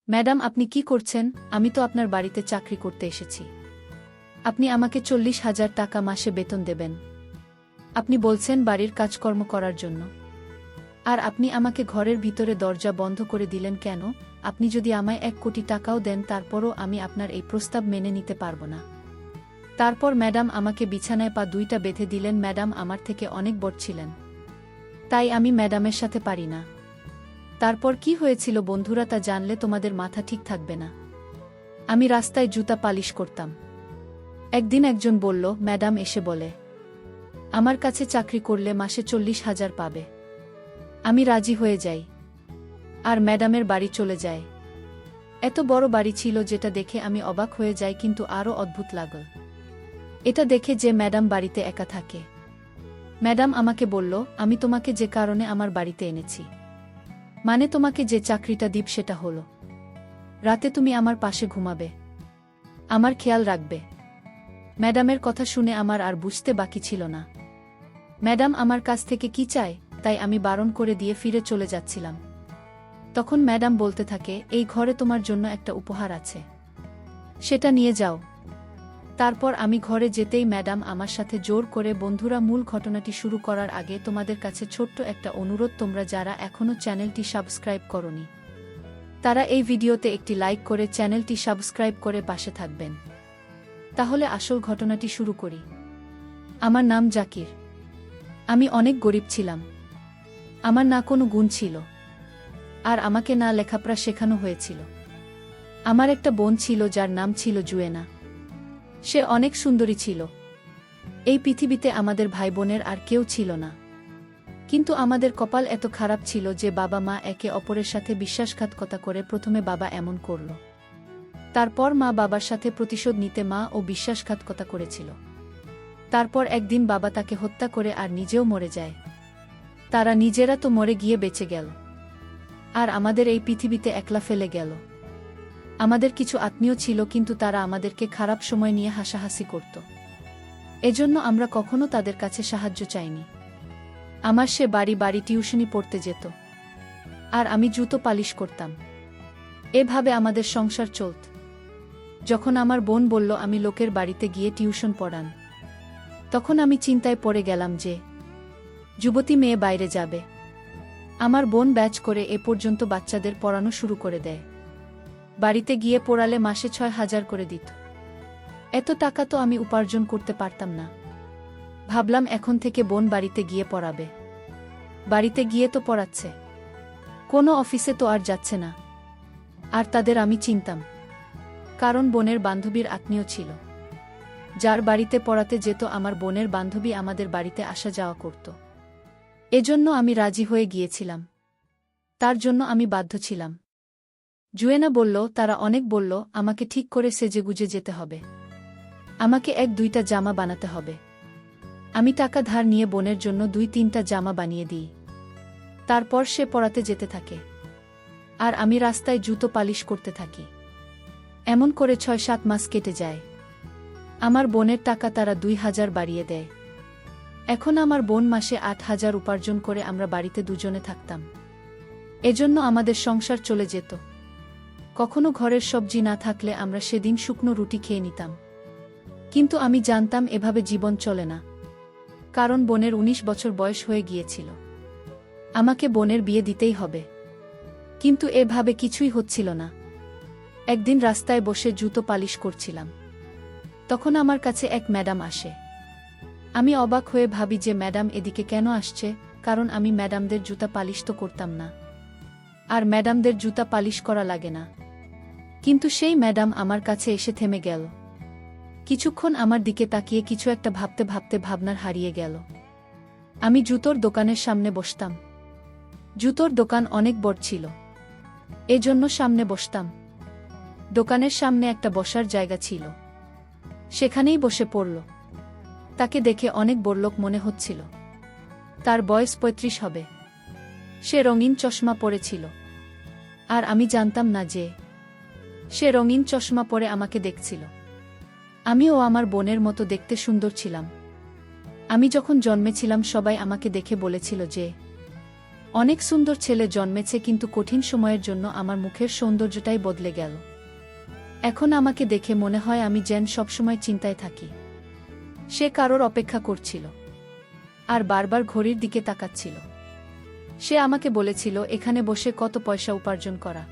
Madam, আপনি কি করছেন? আমি তো আপনার বাড়িতে চাকরি করতে এসেছি। আপনি আমাকে 40,000 টাকা মাসে বেতন দেবেন। আপনি বলছেন বাড়ির কাজকর্ম করার জন্য। আর আপনি আমাকে ঘরের ভিতরে দরজা বন্ধ করে দিলেন কেন? আপনি যদি আমায় 1 কোটি টাকাও দেন তারপরও আমি আপনার এই প্রস্তাব মেনে নিতে পারব না। তারপর ম্যাডাম আমাকে বিছানায় পা দুইটা বেঁধে দিলেন। ম্যাডাম আমার থেকে অনেক বড় ছিলেন, তাই আমি ম্যাডামের সাথে পারি না। তারপর কি হয়েছিল বন্ধুরা, তা জানলে তোমাদের মাথা ঠিক থাকবে না। আমি রাস্তায় জুতা পালিশ করতাম। একদিন একজন বলল, ম্যাডাম এসে বলে, আমার কাছে চাকরি করলে মাসে 40,000 পাবে। আমি রাজি হয়ে যাই। আর ম্যাডামের বাড়ি চলে যায়। এত বড় বাড়ি ছিল যেটা দেখে আমি অবাক হয়ে যাই, কিন্তু আরও অদ্ভুত লাগল এটা দেখে যে ম্যাডাম বাড়িতে একা থাকে। ম্যাডাম আমাকে বলল, আমি তোমাকে যে কারণে আমার বাড়িতে এনেছি, মানে তোমাকে যে চাকরিটা দিব সেটা হলো, রাতে তুমি আমার পাশে ঘুমাবে, আমার খেয়াল রাখবে। ম্যাডামের কথা শুনে আমার আর বুঝতে বাকি ছিল না ম্যাডাম আমার কাছ থেকে কি চায়, তাই আমি বারণ করে দিয়ে ফিরে চলে যাচ্ছিলাম। তখন ম্যাডাম বলতে থাকে, এই ঘরে তোমার জন্য একটা উপহার আছে, সেটা নিয়ে যাও। তারপর আমি ঘরে যেতেই ম্যাডাম আমার সাথে জোর করে। বন্ধুরা, মূল ঘটনাটি শুরু করার আগে তোমাদের কাছে ছোট্ট একটা অনুরোধ, তোমরা যারা এখনও চ্যানেলটি সাবস্ক্রাইব করোনি তারা এই ভিডিওতে একটি লাইক করে চ্যানেলটি সাবস্ক্রাইব করে পাশে থাকবেন। তাহলে আসল ঘটনাটি শুরু করি। আমার নাম জাকির। আমি অনেক গরিব ছিলাম। আমার না কোনো গুণ ছিল, আর আমাকে না লেখাপড়া শেখানো হয়েছিল। আমার একটা বোন ছিল যার নাম ছিল জুয়েনা। সে অনেক সুন্দরী ছিল। এই পৃথিবীতে আমাদের ভাই বোনের আর কেউ ছিল না। কিন্তু আমাদের কপাল এত খারাপ ছিল যে বাবা মা একে অপরের সাথে বিশ্বাসঘাতকতা করে। প্রথমে বাবা এমন করল, তারপর মা বাবার সাথে প্রতিশোধ নিতে মা ও বিশ্বাসঘাতকতা করেছিল। তারপর একদিন বাবা তাকে হত্যা করে আর নিজেও মরে যায়। তারা নিজেরা তো মরে গিয়ে বেঁচে গেল, আর আমাদের এই পৃথিবীতে একলা ফেলে গেল। আমাদের কিছু আত্মীয় ছিল, কিন্তু তারা আমাদেরকে খারাপ সময় নিয়ে হাসাহাসি করত। এজন্য আমরা কখনো তাদের কাছে সাহায্য চাইনি। আমার সে বাড়ি বাড়ি টিউশনি পড়তে যেত, আর আমি জুতো পালিশ করতাম। এভাবে আমাদের সংসার চলত। যখন আমার বোন বলল আমি লোকের বাড়িতে গিয়ে টিউশন পড়ান, তখন আমি চিন্তায় পড়ে গেলাম যে যুবতী মেয়ে বাইরে যাবে। আমার বোন ব্যাচ করে এ পর্যন্ত বাচ্চাদের পড়ানো শুরু করে দেয়। বাড়িতে গিয়ে পড়ালে মাসে 6,000 করে দিত। এত টাকা তো আমি উপার্জন করতে পারতাম না। ভাবলাম এখন থেকে বোন বাড়িতে গিয়ে পড়াবে। বাড়িতে গিয়ে তো পড়াচ্ছে, কোনো অফিসে তো আর যাচ্ছে না। আর তাদের আমি চিনতাম, কারণ বোনের বান্ধবীর আত্মীয় ছিল। যার বাড়িতে পড়াতে যেত আমার বোনের বান্ধবী আমাদের বাড়িতে আসা যাওয়া করত। এজন্য আমি রাজি হয়ে গিয়েছিলাম। তার জন্য আমি বাধ্য ছিলাম। জুয়েনা বলল, তারা অনেক বলল আমাকে ঠিক করে সেজেগুজে যেতে হবে, আমাকে 1-2টা জামা বানাতে হবে। আমি টাকা ধার নিয়ে বোনের জন্য 2-3টা জামা বানিয়ে দিই। তারপর সে পড়াতে যেতে থাকে, আর আমি রাস্তায় জুতো পালিশ করতে থাকি। এমন করে 6-7 মাস কেটে যায়। আমার বোনের টাকা তারা 2,000 বাড়িয়ে দেয়। এখন আমার বোন মাসে 8,000 উপার্জন করে। আমরা বাড়িতে দুজনে থাকতাম। এজন্য আমাদের সংসার চলে যেত। কখনো ঘরের সবজি না থাকলে আমরা সেদিন শুকনো রুটি খেয়ে নিতাম। কিন্তু আমি জানতাম এভাবে জীবন চলে না, কারণ বোনের 19 বছর বয়স হয়ে গিয়েছিল। আমাকে বোনের বিয়ে দিতেই হবে। কিন্তু এভাবে কিছুই হচ্ছিল না। একদিন রাস্তায় বসে জুতো পালিশ করছিলাম। তখন আমার কাছে এক ম্যাডাম আসে। আমি অবাক হয়ে ভাবি যে ম্যাডাম এদিকে কেন আসছে, কারণ আমি ম্যাডামদের জুতা পালিশ তো করতাম না, আর ম্যাডামদের জুতা পালিশ করা লাগে না। কিন্তু সেই ম্যাডাম আমার কাছে এসে থেমে গেল। কিছুক্ষণ আমার দিকে তাকিয়ে কিছু একটা ভাবতে ভাবতে ভাবনার হারিয়ে গেল। আমি জুতোর দোকানের সামনে বসতাম। জুতোর দোকান অনেক বড় ছিল, এজন্য সামনে বসতাম। দোকানের সামনে একটা বসার জায়গা ছিল, সেখানেই বসে পড়ল। তাকে দেখে অনেক বড়লোক মনে হচ্ছিল। তার বয়স 35 হবে। সে রঙিন চশমা পরেছিল, আর আমি জানতাম না যে সে রঙিন চশমা পরে আমাকে দেখছিল। আমিও আমার বোনের মতো দেখতে সুন্দর ছিলাম। আমি যখন জন্মেছিলাম সবাই আমাকে দেখে বলেছিল যে অনেক সুন্দর ছেলে জন্মেছে, কিন্তু কঠিন সময়ের জন্য আমার মুখের সৌন্দর্যটাই বদলে গেল। এখন আমাকে দেখে মনে হয় আমি যেন সবসময় চিন্তায় থাকি। সে কারোর অপেক্ষা করছিল আর বারবার ঘড়ির দিকে তাকাচ্ছিল। সে আমাকে বলেছিল এখানে বসে কত পয়সা উপার্জন করা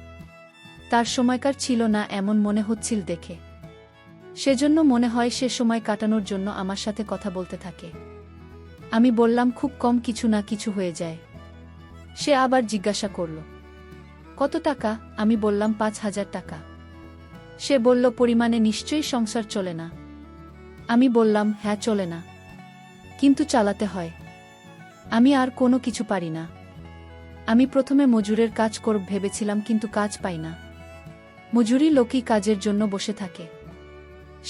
তার সময়কার ছিল না, এমন মনে হচ্ছিল দেখে। সেজন্য মনে হয় সে সময় কাটানোর জন্য আমার সাথে কথা বলতে থাকে। আমি বললাম খুব কম, কিছু না কিছু হয়ে যায়। সে আবার জিজ্ঞাসা করল কত টাকা? আমি বললাম 5,000 টাকা। সে বলল পরিমাণে নিশ্চয়ই সংসার চলে না। আমি বললাম হ্যাঁ চলে না, কিন্তু চালাতে হয়। আমি আর কোনো কিছু পারি না। আমি প্রথমে মজুরের কাজ করব ভেবেছিলাম, কিন্তু কাজ পাই না। মজুরি লোকই কাজের জন্য বসে থাকে।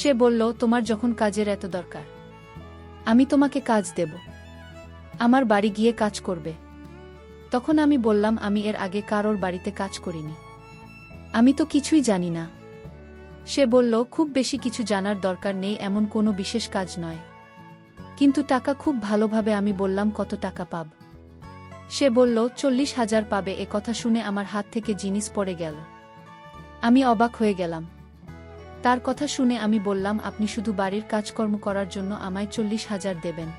সে বলল তোমার যখন কাজের এত দরকার, আমি তোমাকে কাজ দেব, আমার বাড়ি গিয়ে কাজ করবে। তখন আমি বললাম আমি এর আগে কারোর বাড়িতে কাজ করিনি, আমি তো কিছুই জানি না। সে বলল খুব বেশি কিছু জানার দরকার নেই, এমন কোনো বিশেষ কাজ নয়, কিন্তু টাকা খুব ভালোভাবে। আমি বললাম কত টাকা পাব? সে বলল 40,000 পাবে। এ কথা শুনে আমার হাত থেকে জিনিস পড়ে গেল। আমি অবাক হয়ে গেলাম। তার কথা শুনে আমি বললাম আপনি শুধু বাড়ির কাজকর্ম করার জন্য আমায় 40,000 দেবেন?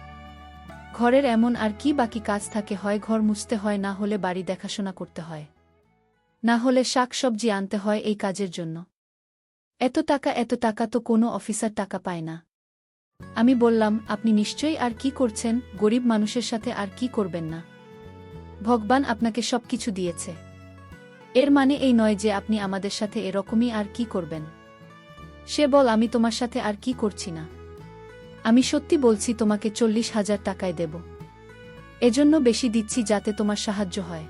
ঘরের এমন আর কি বাকি কাজ থাকে? হয় ঘর মুছতে হয়, না হলে বাড়ি দেখাশোনা করতে হয়, না হলে শাকসবজি আনতে হয় এই কাজের জন্য। এত টাকা তো কোনো অফিসার টাকা পায় না। আমি বললাম আপনি নিশ্চয়ই আর কি করছেন, গরিব মানুষের সাথে আর কি করবেন না? ভগবান আপনাকে সবকিছু দিয়েছে, এর মানে এই নয় যে আপনি আমাদের সাথে এরকমই আর কি করবেন। সে বল আমি তোমার সাথে আর কি করছি না, আমি সত্যি বলছি তোমাকে 40,000 টাকায় দেব। এজন্য বেশি দিচ্ছি যাতে তোমার সাহায্য হয়,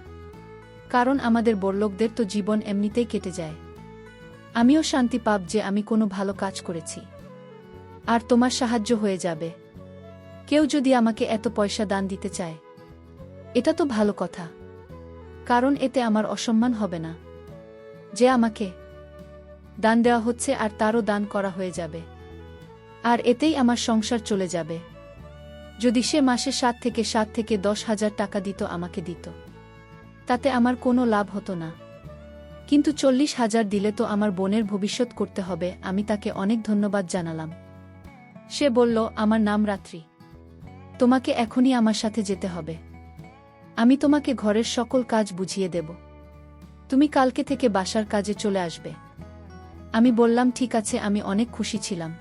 কারণ আমাদের বড়লোকদের তো জীবন এমনিতেই কেটে যায়। আমিও শান্তি পাব যে আমি কোনো ভালো কাজ করেছি, আর তোমার সাহায্য হয়ে যাবে। কেউ যদি আমাকে এত পয়সা দান দিতে চায়, এটা তো ভালো কথা, কারণ এতে আমার অসম্মান হবে না। যে আমাকে দান দেওয়া হচ্ছে আর তারও দান করা হয়ে যাবে, আর এতেই আমার সংসার চলে যাবে। যদি সে মাসে 7 থেকে 10,000 টাকা দিত, আমাকে দিত, তাতে আমার কোনো লাভ হতো না। কিন্তু 40,000 দিলে তো আমার বোনের ভবিষ্যৎ করতে হবে। আমি তাকে অনেক ধন্যবাদ জানালাম। সে বলল আমার নাম রাত্রি, তোমাকে এখনই আমার সাথে যেতে হবে। আমি তোমাকে ঘরের সকল কাজ বুঝিয়ে দেব, তুমি কালকে থেকে বাসার কাজে চলে আসবে। আমি বললাম ঠিক আছে। আমি অনেক খুশি ছিলাম।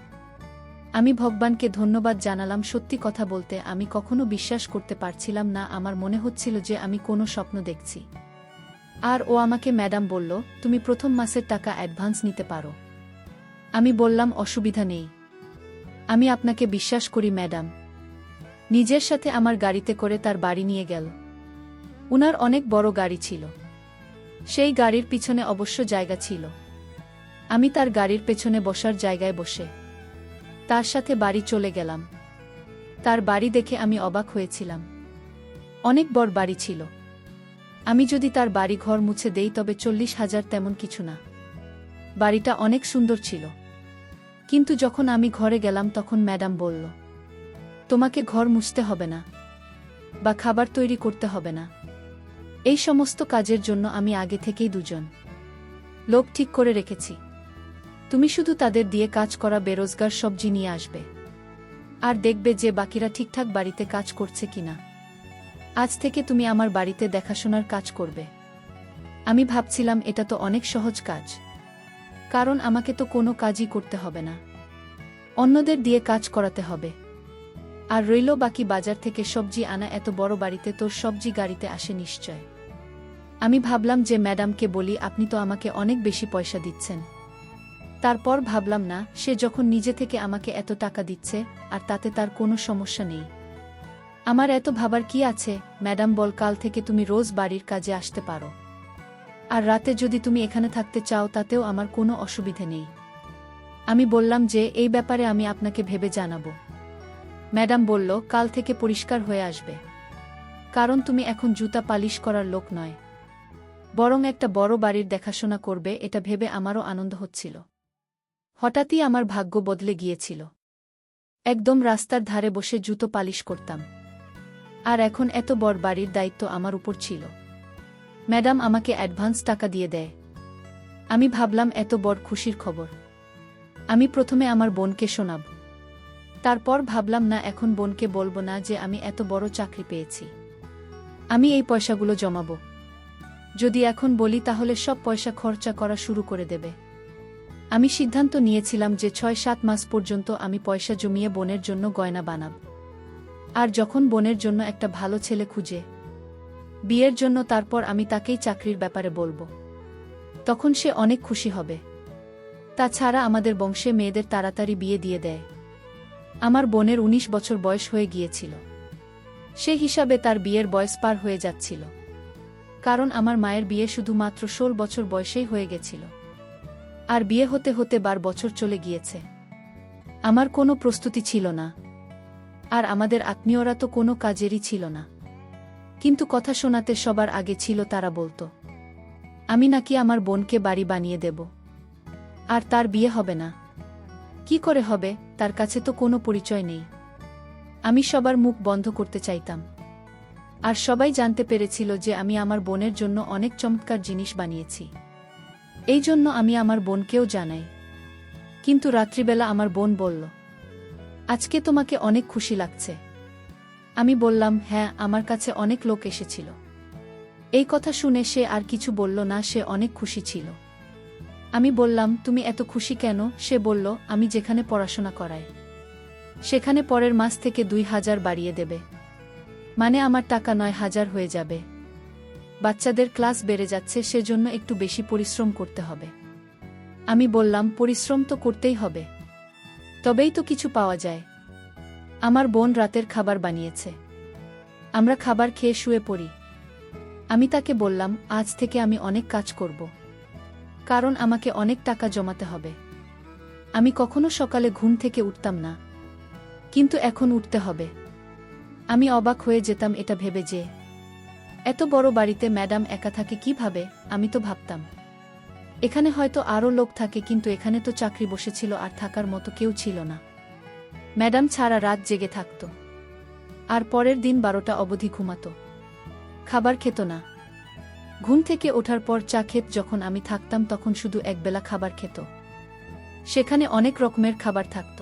আমি ভগবানকে ধন্যবাদ জানালাম। সত্যি কথা বলতে আমি কখনো বিশ্বাস করতে পারছিলাম না। আমার মনে হচ্ছিল যে আমি কোনো স্বপ্ন দেখছি। আর ও আমাকে ম্যাডাম বলল তুমি প্রথম মাসের টাকা অ্যাডভান্স নিতে পারো। আমি বললাম অসুবিধা নেই, আমি আপনাকে বিশ্বাস করি ম্যাডাম। নিজের সাথে আমার গাড়িতে করে তার বাড়ি নিয়ে গেল। উনার অনেক বড় গাড়ি ছিল, সেই গাড়ির পিছনে অবশ্য জায়গা ছিল। আমি তার গাড়ির পেছনে বসার জায়গায় বসে তার সাথে বাড়ি চলে গেলাম। তার বাড়ি দেখে আমি অবাক হয়েছিলাম, অনেক বড় বাড়ি ছিল। আমি যদি তার বাড়ি ঘর মুছে দেই তবে 40,000 তেমন কিছু না। বাড়িটা অনেক সুন্দর ছিল, কিন্তু যখন আমি ঘরে গেলাম তখন ম্যাডাম বলল তোমাকে ঘর মুছতে হবে না বা খাবার তৈরি করতে হবে না। এই সমস্ত কাজের জন্য আমি আগে থেকেই 2 লোক ঠিক করে রেখেছি। তুমি শুধু তাদের দিয়ে কাজ করা বেরোজগার সবজি নিয়ে আসবে, আর দেখবে যে বাকিরা ঠিকঠাক বাড়িতে কাজ করছে কিনা। আজ থেকে তুমি আমার বাড়িতে দেখাশোনার কাজ করবে। আমি ভাবছিলাম এটা তো অনেক সহজ কাজ, কারণ আমাকে তো কোনো কাজই করতে হবে না, অন্যদের দিয়ে কাজ করাতে হবে। আর রইল বাকি বাজার থেকে সবজি আনা। এত বড় বাড়িতে তোর সবজি গাড়িতে আসে নিশ্চয়। আমি ভাবলাম যে ম্যাডামকে বলি আপনি তো আমাকে অনেক বেশি পয়সা দিচ্ছেন। তারপর ভাবলাম না, সে যখন নিজে থেকে আমাকে এত টাকা দিচ্ছে আর তাতে তার কোনো সমস্যা নেই, আমার এত ভাবার কি আছে। ম্যাডাম বল কাল থেকে তুমি রোজ বাড়ির কাজে আসতে পারো, আর রাতে যদি তুমি এখানে থাকতে চাও তাতেও আমার কোনো অসুবিধে নেই। আমি বললাম যে এই ব্যাপারে আমি আপনাকে ভেবে জানাবো। ম্যাডাম বলল কাল থেকে পরিষ্কার হয়ে আসবে, কারণ তুমি এখন জুতা পালিশ করার লোক নয়, বরং একটা বড় বাড়ির দেখাশোনা করবে। এটা ভেবে আমারও আনন্দ হচ্ছিল। হঠাৎই আমার ভাগ্য বদলে গিয়েছিল। একদম রাস্তার ধারে বসে জুতো পালিশ করতাম, আর এখন এত বড় বাড়ির দায়িত্ব আমার উপর ছিল। ম্যাডাম আমাকে অ্যাডভান্স টাকা দিয়ে দেয়। আমি ভাবলাম এত বড় খুশির খবর। আমি প্রথমে আমার বোনকে শোনাব। তারপর ভাবলাম না, এখন বোনকে বলবো না যে আমি এত বড় চাকরি পেয়েছি। আমি এই পয়সাগুলো জমাবো। যদি এখন বলি তাহলে সব পয়সা খরচা করা শুরু করে দেবে। আমি সিদ্ধান্ত নিয়েছিলাম যে ৬-৭ মাস পর্যন্ত আমি পয়সা জমিয়ে বোনের জন্য গয়না বানাব। আর যখন বোনের জন্য একটা ভালো ছেলে খুঁজে বিয়ের জন্য, তারপর আমি তাকেই চাকরির ব্যাপারে বলবো। তখন সে অনেক খুশি হবে। তাছাড়া আমাদের বংশে মেয়েদের তাড়াতাড়ি বিয়ে দিয়ে দেয়। আমার বোনের ১৯ বছর বয়স হয়ে গিয়েছিল। সে হিসাবে তার বিয়ের বয়স পার হয়ে যাচ্ছিল। কারণ আমার মায়ের বিয়ে শুধুমাত্র ১৬ বছর বয়সেই হয়ে গেছিল। আর বিয়ে হতে হতে ১২ বছর চলে গিয়েছে। আমার কোনো প্রস্তুতি ছিল না। আর আমাদের আত্মীয়রা তো কোনো কাজেরই ছিল না। কিন্তু কথা শোনাতে সবার আগে ছিল তারা বলতো আমি নাকি আমার বোনকে বাড়ি বানিয়ে দেব। আর তার বিয়ে হবে না। কি করে হবে? তার কাছে তো কোনো পরিচয় নেই। আমি সবার মুখ বন্ধ করতে চাইতাম। আর সবাই জানতে পেরেছিল যে আমি আমার বোনের জন্য অনেক চমৎকার জিনিস বানিয়েছি। এই জন্য আমি আমার বোনকেও জানাই। কিন্তু রাত্রিবেলা আমার বোন বলল, আজকে তোমাকে অনেক খুশি লাগছে। আমি বললাম, হ্যাঁ, আমার কাছে অনেক লোক এসেছিল। এই কথা শুনে সে আর কিছু বলল না, সে অনেক খুশি ছিল। আমি বললাম, তুমি এত খুশি কেন? সে বলল, আমি যেখানে পড়াশোনা করাই সেখানে পরের মাস থেকে ২,০০০ বাড়িয়ে দেবে। মানে আমার টাকা ৯,০০০ হয়ে যাবে। বাচ্চাদের ক্লাস বেড়ে যাচ্ছে, সেজন্য একটু বেশি পরিশ্রম করতে হবে। আমি বললাম, পরিশ্রম তো করতেই হবে, তবেই তো কিছু পাওয়া যায়। আমার বোন রাতের খাবার বানিয়েছে। আমরা খাবার খেয়ে শুয়ে পড়ি। আমি তাকে বললাম, আজ থেকে আমি অনেক কাজ করব। কারণ আমাকে অনেক টাকা জমাতে হবে। আমি কখনো সকালে ঘুম থেকে উঠতাম না, কিন্তু এখন উঠতে হবে। আমি অবাক হয়ে যেতাম এটা ভেবে যে এত বড় বাড়িতে ম্যাডাম একা থাকে কিভাবে। আমি তো ভাবতাম এখানে হয়তো আরও লোক থাকে, কিন্তু এখানে তো চাকরি বসেছিল আর থাকার মতো কেউ ছিল না। ম্যাডাম ছাড়া রাত জেগে থাকত। আর পরের দিন ১২টা অবধি ঘুমাত। খাবার খেত না। ঘুম থেকে ওঠার পর চা খেত। যখন আমি থাকতাম তখন শুধু একবেলা খাবার খেত। সেখানে অনেক রকমের খাবার থাকত।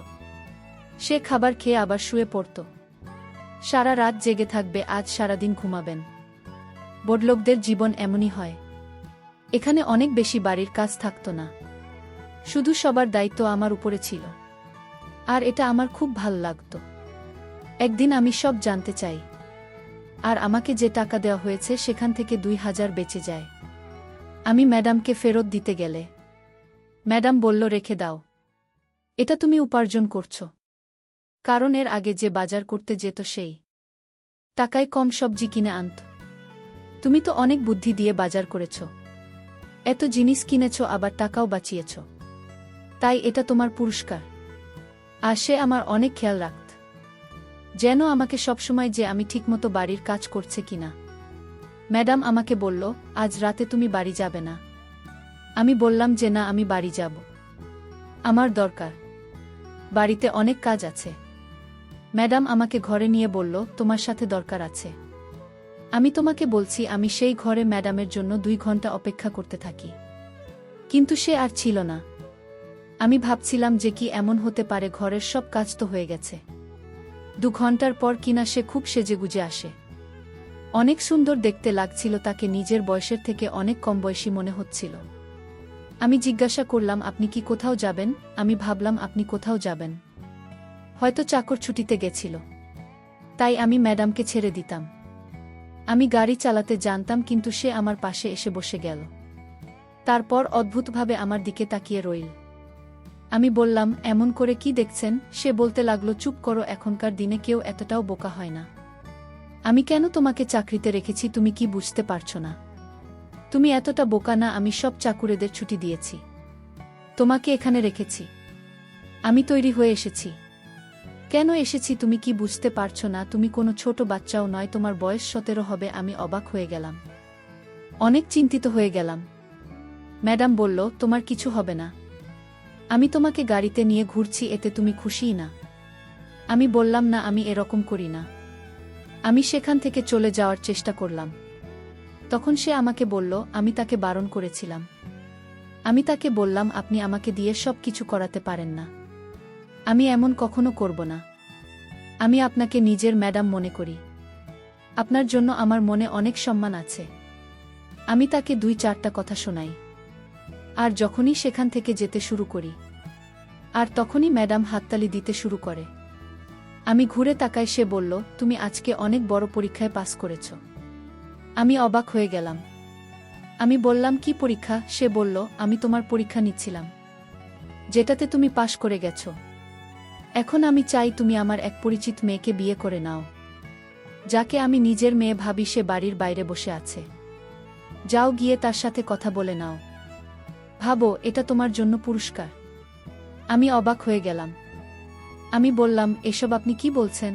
সে খাবার খেয়ে আবার শুয়ে পড়ত। সারা রাত জেগে থাকবে, আজ সারাদিন ঘুমাবেন। বড়লোকদের জীবন এমনই হয়। এখানে অনেক বেশি বাড়ির কাজ থাকত না। শুধু সবার দায়িত্ব আমার উপরে ছিল। আর এটা আমার খুব ভাল লাগত। একদিন আমি সব জানতে চাই। আর আমাকে যে টাকা দেওয়া হয়েছে সেখান থেকে ২,০০০ বেঁচে যায়। আমি ম্যাডামকে ফেরত দিতে গেলে ম্যাডাম বলল, রেখে দাও, এটা তুমি উপার্জন করছো। কারণ এর আগে যে বাজার করতে যেত সেই টাকায় কম সবজি কিনে আনত। তুমি তো অনেক বুদ্ধি দিয়ে বাজার করেছ, এত জিনিস কিনেছ, আবার টাকাও বাঁচিয়েছ। তাই এটা তোমার পুরস্কার। আর সে আমার অনেক খেয়াল রাখত, যেন আমাকে সবসময় যে আমি ঠিকমতো বাড়ির কাজ করছে কিনা। ম্যাডাম আমাকে বলল, আজ রাতে তুমি বাড়ি যাবে না। আমি বললাম যে না, আমি বাড়ি যাব। আমার দরকার, বাড়িতে অনেক কাজ আছে। ম্যাডাম আমাকে ঘরে নিয়ে বলল, তোমার সাথে দরকার আছে। আমি তোমাকে বলছি। আমি সেই ঘরে ম্যাডামের জন্য ২ ঘন্টা অপেক্ষা করতে থাকি। কিন্তু সে আর ছিল না। আমি ভাবছিলাম যে কি এমন হতে পারে, ঘরের সব কাজ তো হয়ে গেছে। ২ ঘন্টার পর কিনা সে খুব সেজেগুজে আসে। অনেক সুন্দর দেখতে লাগছিল তাকে, নিজের বয়সের থেকে অনেক কম বয়সী মনে হচ্ছিল। আমি জিজ্ঞাসা করলাম, আপনি কি কোথাও যাবেন? আমি ভাবলাম আপনি কোথাও যাবেন, হয়তো চাকর ছুটিতে গেছিল, তাই আমি ম্যাডামকে ছেড়ে দিতাম। আমি গাড়ি চালাতে জানতাম, কিন্তু সে আমার পাশে এসে বসে গেল। তারপর অদ্ভুতভাবে আমার দিকে তাকিয়ে রইল। আমি বললাম, এমন করে কি দেখছেন? সে বলতে লাগলো, চুপ করো, এখনকার দিনে কেউ এতটাও বোকা হয় না। আমি কেন তোমাকে চাকরিতে রেখেছি তুমি কি বুঝতে পারছো না? তুমি এতটা বোকা না। আমি সব চাকুরেদের ছুটি দিয়েছি, তোমাকে এখানে রেখেছি। আমি তৈরি হয়ে এসেছি। কেন এসেছি তুমি কি বুঝতে পারছো না? তুমি কোনো ছোট বাচ্চাও নয়, তোমার বয়স ১৭ হবে। আমি অবাক হয়ে গেলাম, অনেক চিন্তিত হয়ে গেলাম। ম্যাডাম বলল, তোমার কিছু হবে না। আমি তোমাকে গাড়িতে নিয়ে ঘুরছি, এতে তুমি খুশিই না? আমি বললাম, না, আমি এরকম করি না। আমি সেখান থেকে চলে যাওয়ার চেষ্টা করলাম, তখন সে আমাকে বলল, আমি তাকে বারণ করেছিলাম। আমি তাকে বললাম, আপনি আমাকে দিয়ে সব কিছু করাতে পারেন না। আমি এমন কখনো করব না। আমি আপনাকে নিজের ম্যাডাম মনে করি। আপনার জন্য আমার মনে অনেক সম্মান আছে। আমি তাকে ২-৪টা কথা শোনাই। আর যখনই সেখান থেকে যেতে শুরু করি, আর তখনই ম্যাডাম হাততালি দিতে শুরু করে। আমি ঘুরে তাকাই, সে বলল, তুমি আজকে অনেক বড় পরীক্ষায় পাস করেছ। আমি অবাক হয়ে গেলাম। আমি বললাম, কি পরীক্ষা? সে বলল, আমি তোমার পরীক্ষা নিচ্ছিলাম, যেটাতে তুমি পাশ করে গেছ। এখন আমি চাই তুমি আমার এক পরিচিত মেয়েকে বিয়ে করে নাও, যাকে আমি নিজের মেয়ে ভাবি। সে বাড়ির বাইরে বসে আছে। যাও, গিয়ে তার সাথে কথা বলে নাও। ভাবো, এটা তোমার জন্য পুরস্কার। আমি অবাক হয়ে গেলাম। আমি বললাম, এসব আপনি কি বলছেন?